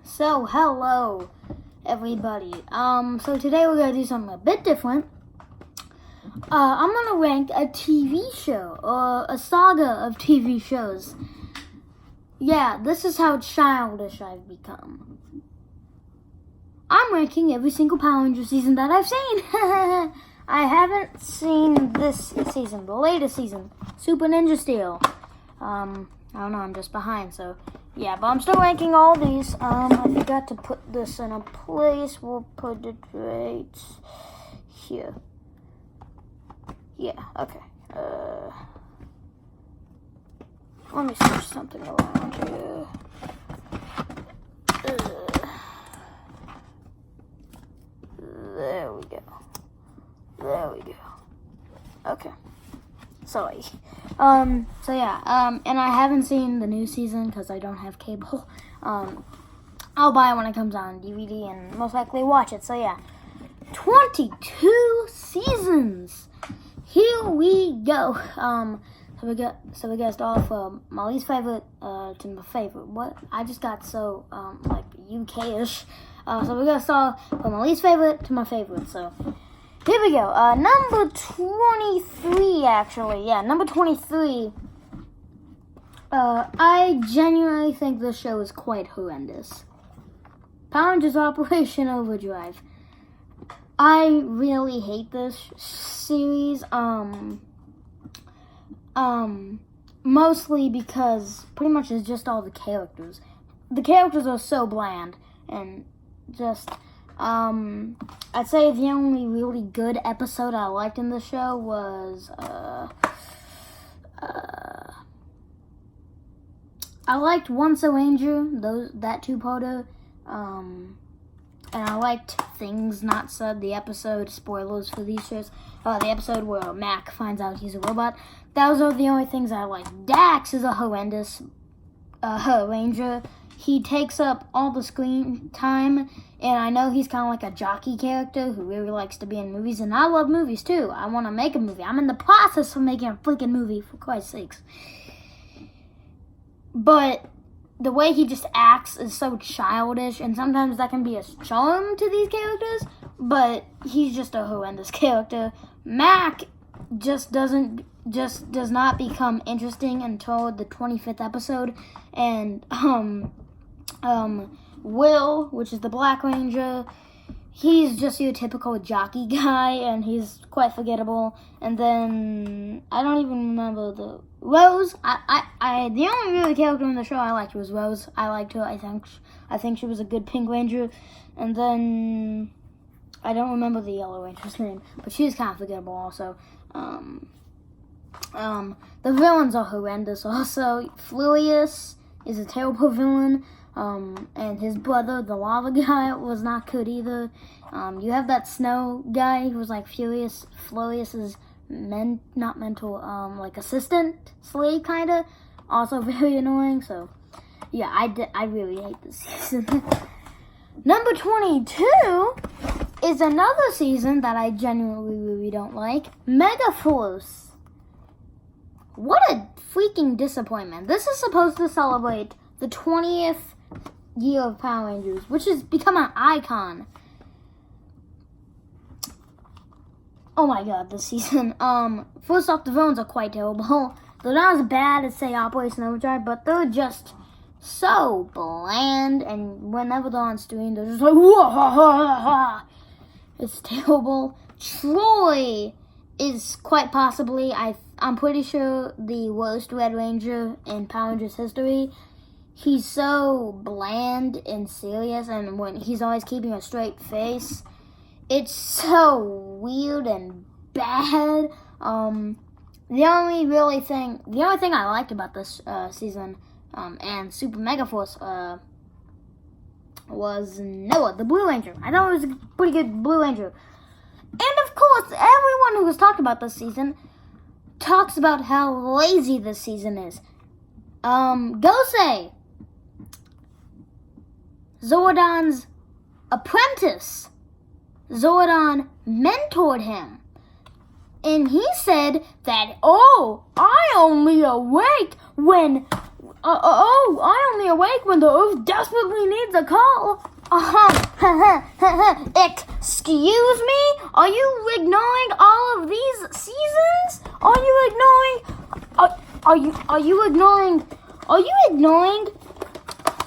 So, hello, everybody. So today we're gonna do something a bit different. I'm gonna rank a TV show, or a saga of TV shows. Yeah, this is how childish I've become. I'm ranking every single Power Rangers season that I've seen. I haven't seen this season, the latest season, Super Ninja Steel. I don't know, I'm just behind, so yeah, but I'm still ranking all these. I forgot to put this in a place. We'll put it right here. Yeah, okay. Let me switch something around here. There we go. There we go. Okay. Sorry. So yeah, and I haven't seen the new season because I don't have cable. I'll buy it when it comes on DVD and most likely watch it. So yeah, 22 seasons. Here we go. So we got start from my least favorite to my favorite. What? I just got so like UK-ish. So we got start from my least favorite to my favorite. So here we go. Number 23, actually. Yeah, number 23. I genuinely think this show is quite horrendous. Power Rangers Operation Overdrive. I really hate this series. Mostly because pretty much it's just all the characters. The characters are so bland and just, I'd say the only really good episode I liked in the show was, I liked Once a Ranger, that two-parter, and I liked Things Not Said, the episode, spoilers for these shows, the episode where Mac finds out he's a robot. Those are the only things I liked. Dax is a horrendous ranger. He takes up all the screen time, and I know he's kind of like a jockey character who really likes to be in movies, and I love movies too. I want to make a movie. I'm in the process of making a freaking movie, for Christ's sakes. But the way he just acts is so childish, and sometimes that can be a charm to these characters, but he's just a horrendous character. Mac just does not become interesting until the 25th episode, and Will, which is the Black Ranger, he's just your typical jockey guy, and he's quite forgettable. And then I don't even remember the Rose. The only really character in the show I liked was Rose. I liked her. I think she was a good Pink Ranger. And then I don't remember the Yellow Ranger's name, but she's kind of forgettable also. The villains are horrendous also. Furious is a terrible villain. And his brother, the lava guy, was not good either. You have that snow guy who was like Furious's not mental, like assistant slave kinda. Also very annoying. So yeah, I really hate this season. Number 22 is another season that I genuinely really don't like. Megaforce. What a freaking disappointment. This is supposed to celebrate the 20th year of Power Rangers, which has become an icon. Oh my god, this season. First off, the villains are quite terrible. They're not as bad as, say, Operation Overdrive, but they're just so bland, and whenever they're on screen, they're just like, whoa, ha, ha, ha. It's terrible. Troy is quite possibly, I'm pretty sure, the worst Red Ranger in Power Rangers history. He's so bland and serious, and when he's always keeping a straight face, it's so weird and bad. The only thing I liked about this season and Super Megaforce was Noah, the Blue Ranger. I thought it was a pretty good Blue Ranger. And of course, everyone who has talked about this season talks about how lazy this season is. Gosei, Zordon's apprentice. Zordon mentored him. And he said that, I only awake when I only awake when the Earth desperately needs a call. Excuse me? Are you ignoring all of these seasons? Are you ignoring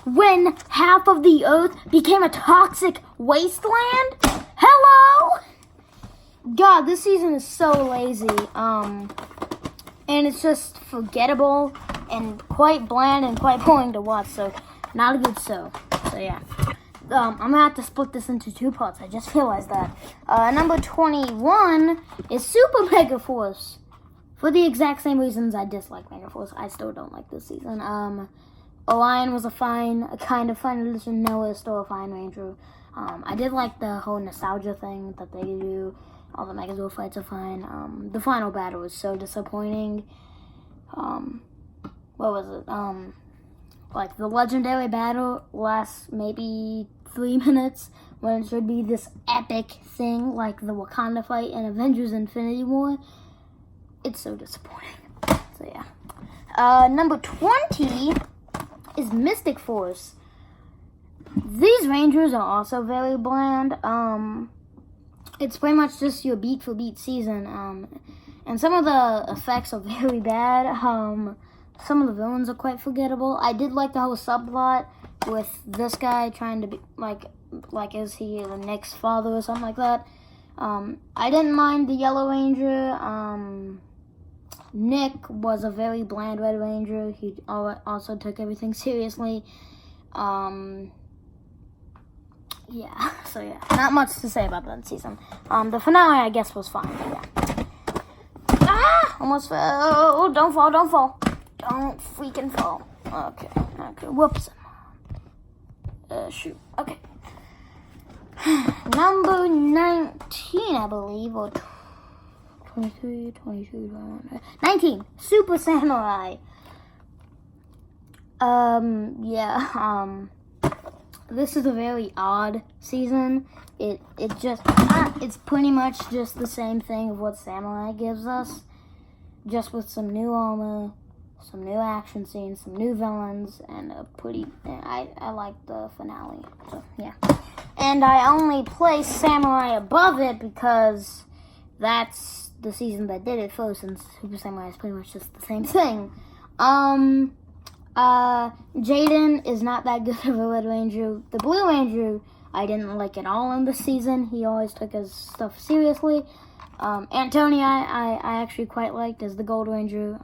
when half of the Earth became a toxic wasteland? Hello? God, this season is so lazy. And it's just forgettable and quite bland and quite boring to watch, so not a good show. So yeah. I'm gonna have to split this into 2 parts. I just realized that. Number 21 is Super Mega Force. For the exact same reasons I dislike Mega Force, I still don't like this season. Orion was a kind of fun addition. Noah is still a fine Ranger. I did like the whole nostalgia thing that they do. All the Megazord fights are fine. The final battle was so disappointing. What was it? Like the legendary battle lasts maybe 3 minutes when it should be this epic thing like the Wakanda fight in Avengers Infinity War. It's so disappointing. So yeah. Number 20 is Mystic Force. These Rangers are also very bland. It's pretty much just your beat for beat season. And some of the effects are very bad. Some of the villains are quite forgettable. I did like the whole subplot with this guy trying to be like is he the Nick's father or something like that. I didn't mind the Yellow Ranger. Nick was a very bland Red Ranger. He also took everything seriously. Yeah, so yeah, not much to say about that season. The finale, I guess, was fine, but yeah. Almost fell. Oh, don't fall. Don't freaking fall. Okay, whoops. Shoot, okay. Number 19, I believe, or 23, 22, 19, Super Samurai. This is a very odd season. It's pretty much just the same thing of what Samurai gives us, just with some new armor, some new action scenes, some new villains, and I like the finale. So yeah, and I only place Samurai above it because that's the season that did it first, and Super Samurai is pretty much just the same thing. Jaden is not that good of a Red Ranger. The Blue Ranger, I didn't like at all in this season. He always took his stuff seriously. Antonio, I actually quite liked as the Gold Ranger.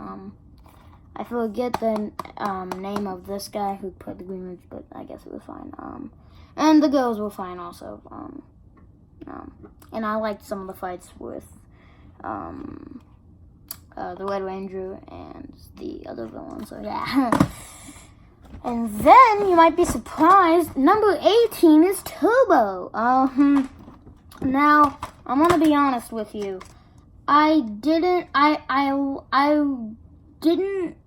I forget the name of this guy who played the Green Ranger, but I guess it was fine. And the girls were fine also. And I liked some of the fights with the Red Ranger and the other villain, so yeah. And then you might be surprised, number 18 is Turbo. Now I'm gonna be honest with you. I didn't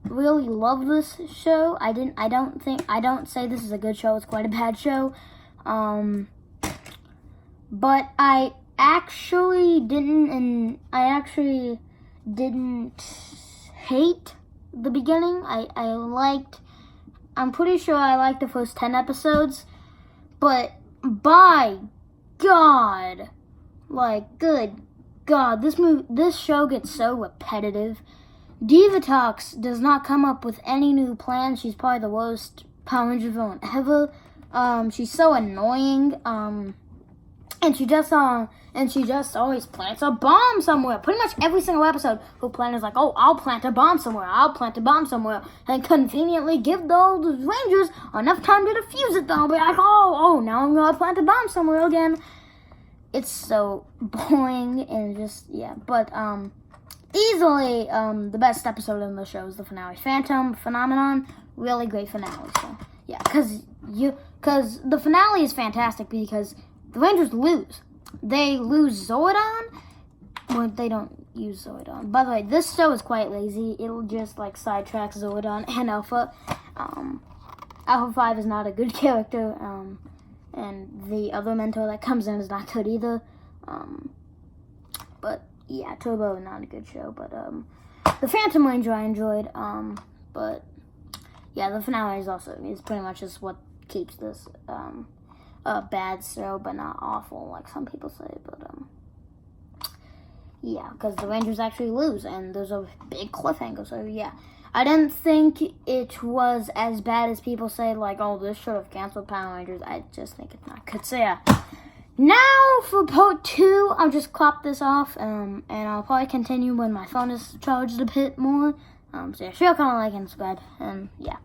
really love this show. I don't say this is a good show. It's quite a bad show. But I actually didn't hate the beginning. I'm pretty sure I liked the first 10 episodes, but by God, good God, this show gets so repetitive. Divatox does not come up with any new plans. She's probably the worst Power Ranger villain ever. She's so annoying. And she just always plants a bomb somewhere. Pretty much every single episode, her plan is like, oh, I'll plant a bomb somewhere. And conveniently give those Rangers enough time to defuse it. They'll be like, oh, now I'm gonna plant a bomb somewhere again. It's so boring and just, yeah. But, easily, the best episode in the show is the finale. Phantom Phenomenon, really great finale. So, yeah, because the finale is fantastic because the Rangers lose. They lose Zordon. Well, they don't use Zordon. By the way, this show is quite lazy. It'll just, sidetrack Zordon and Alpha. Alpha 5 is not a good character. And the other mentor that comes in is not good either. But, yeah, Turbo is not a good show. But, the Phantom Ranger I enjoyed. But, yeah, the finale is pretty much just what keeps this a bad show, but not awful like some people say. But yeah, because the Rangers actually lose, and there's a big cliffhanger. So yeah, I didn't think it was as bad as people say. Like, oh, this should have canceled Power Rangers. I just think it's not good. So yeah. Now for part 2, I'll just clap this off, and I'll probably continue when my phone is charged a bit more. So yeah, feel kind of like and subscribe, and yeah.